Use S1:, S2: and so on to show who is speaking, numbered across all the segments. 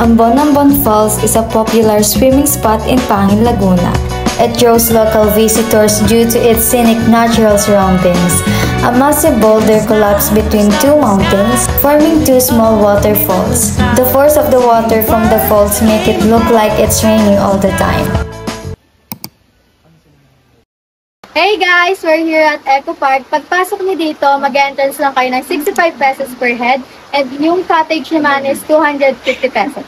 S1: Ambon Falls is a popular swimming spot in Pangil, Laguna. It draws local visitors due to its scenic natural surroundings. A massive boulder collapsed between two mountains, forming two small waterfalls. The force of the water from the falls make it look like it's raining all the time.
S2: Hey guys! We're here at Eco Park. Pagpasok niyo dito, mag-entrance lang kayo ng 65 pesos per head and yung cottage naman is 250 pesos.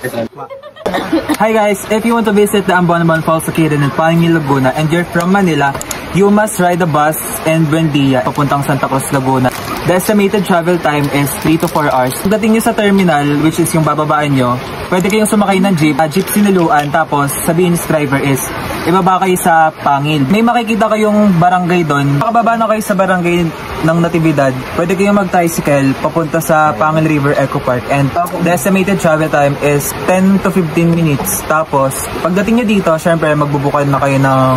S3: Hi guys! If you want to visit the Ambon Falls located in Pangil, Laguna and you're from Manila, you must ride the bus in Buendia papuntang Santa Cruz, Laguna. The estimated travel time is 3 to 4 hours. Pagdating nyo sa terminal, which is yung bababaan nyo, pwede kayong sumakay ng jeep, jeep sinuluan, tapos sabihin sa driver is ibaba kayo sa Pangil. May makikita kayong barangay doon. Makababa na kayo sa barangay ng Natividad, pwede kayong mag-tricycle papunta sa Pangil River Eco Park and the estimated travel time is 10 to 15 minutes. Tapos, pagdating nyo dito, syempre magbubukal na kayo ng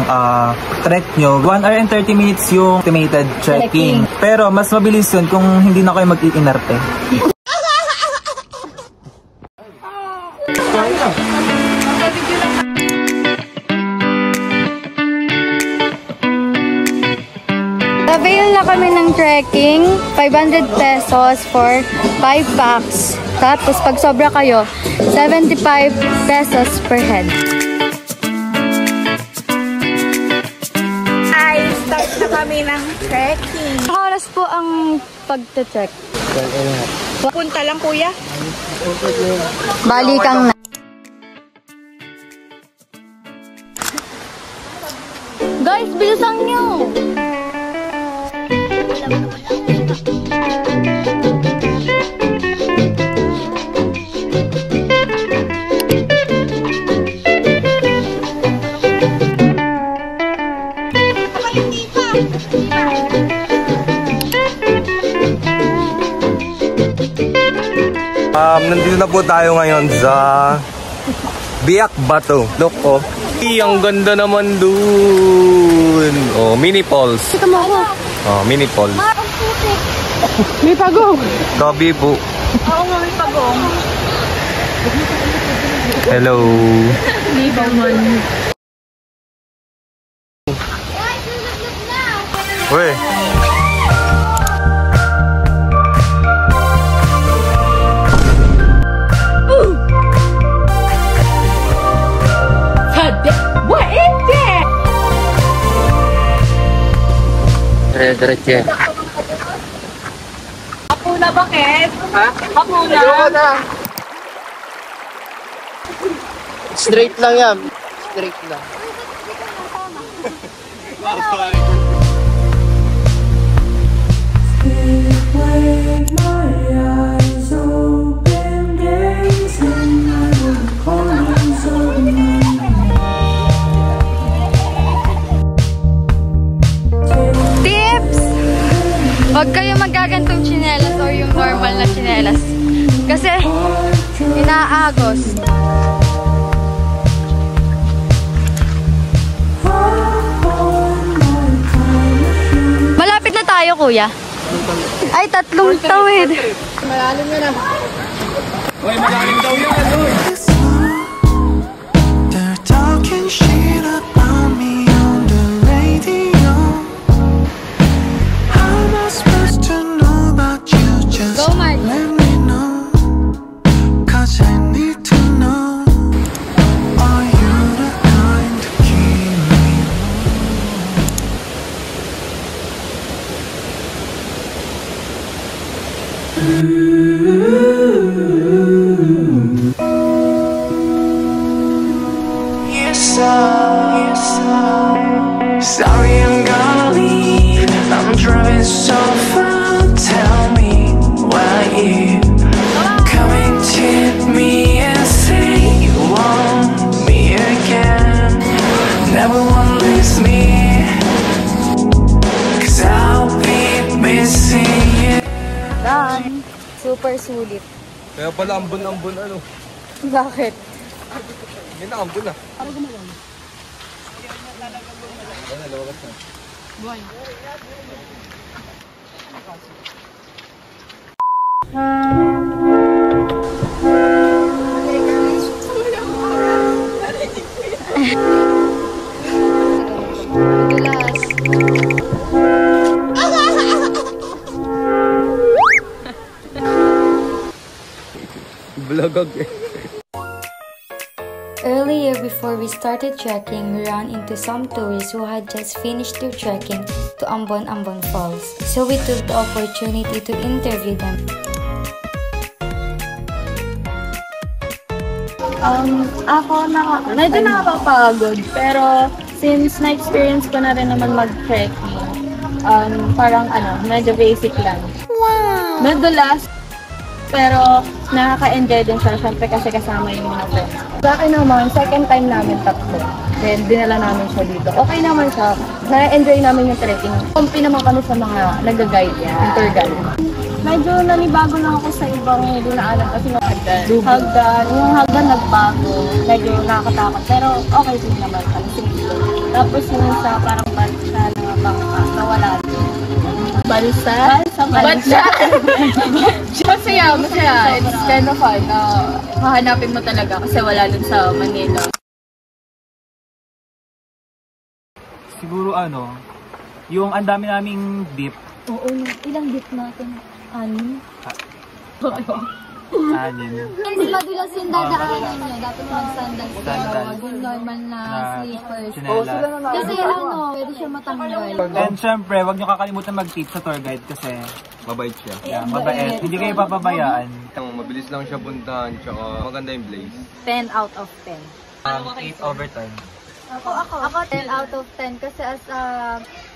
S3: trek nyo. 1 hour and 30 minutes yung estimated trekking. Pero mas mabilis yun kung hindi na kayo mag-iinarte.
S2: Avail na kami ng trekking, 500 pesos for 5 packs. Tapos pag sobra kayo, 75 pesos per head.
S4: Ay, start na kami ng trekking.
S2: Ilang oras po ang pagte-trek?
S4: Punta lang kuya.
S2: Balikang na. Guys, bilisan nyo!
S5: Nandito na po tayo ngayon sa Biak Bato. Look oh. Ang ganda naman dun. Oh, mini falls.
S2: Kita mo ako.
S5: Oh, mini falls.
S2: May pagong.
S5: Gabi po.
S4: Oo nga, may pagong.
S5: Hello.
S4: May pagong.
S5: Uy.
S4: What is that?
S5: Diretso yan.
S4: Ako na bakit? Ha? Ako na.
S6: Ayoko na. Straight lang yan. Straight lang.
S2: Huwag kayo magagantong tsinelas or yung normal na tsinelas. Kasi, inaagos. Malapit na tayo, kuya. Ay, 3 tawid.
S6: Malalim na na.
S5: Uy, malalim daw yan.
S7: They're talking shit about me on the radio. How am I supposed to know about you? Just
S2: Go, Mark.
S7: let me know, 'cause I need to know. Are you the kind to keep me sorry, I'm gonna leave. I'm driving so far. Tell me why you coming to me and say you want me again. Never wanna lose me, 'cause I'll be missing you.
S2: Done. Super sulit.
S5: Kaya pala ambon-ambon ano.
S2: Bakit?
S5: Yan na ambon na.
S2: Ano gumawa?
S1: Buwan.
S5: Lagag eh.
S1: Earlier, before we started trekking, we ran into some tourists who had just finished their trekking to Ambon Ambon Falls. So we took the opportunity to interview them.
S2: Medyo nakakapagod, pero since na-experience ko na rin naman mag-trekking, parang medyo basic lang. Wow! Madulas, pero nakaka-enjoy din siya, syempre kasi kasama yung mga friends. Sa akin naman, second time namin tatlo. Then, dinala namin siya dito. Okay naman siya. Na-enjoy namin yung trekking. Kumpi naman kami sa mga nag-guide, yung tour guide. Medyo nanibago lang ako sa ibang dinaanan kasi yung hagdan. Yung hagdan nagbago. Medyo nakakatakot. Pero okay din naman. Tapos yung sa parang balsa na bangka, nawala din. Balsa? Balsa! Masaya. It's kind of fun. Hahanapin mo talaga kasi wala dun sa Manila.
S3: Siguro yung ang dami naming dip.
S2: Oo, ilang dip natin? 6?
S3: 6.
S2: Kasi madulas yung dadaanan nyo. Dapat mag-sandals ka.
S3: Sandals.
S2: Huwag yung normal na slippers.
S3: Chinelas.
S2: Kasi pwede siya matanggal.
S3: And syempre, wag nyo kakalimutan mag-tip sa tour guide kasi
S5: Mabait siya.
S3: mabait. Hindi kayo papabayaan.
S5: Mabilis lang siya puntahan, tsaka maganda yung place.
S2: 10 out of 10.
S3: 8/10.
S2: Ako 10 out of 10 kasi as a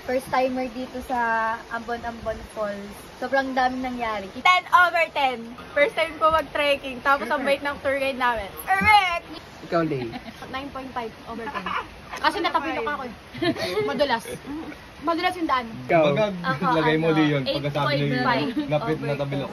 S2: first timer dito sa Ambon Ambon Falls, sobrang daming nangyari.
S4: 10/10. First time ko mag-trekking, tapos ang bait ng tour guide namin. Correct!
S6: Ikaw, Lay.
S4: 9.5/10. Kasi natapilok ako. Madulas. Madulas yung daan.
S6: Ikaw.
S5: Bagag, lagay mo Leon. Pagkasabi niyo
S4: 8.5
S5: yung lapit na tabilok.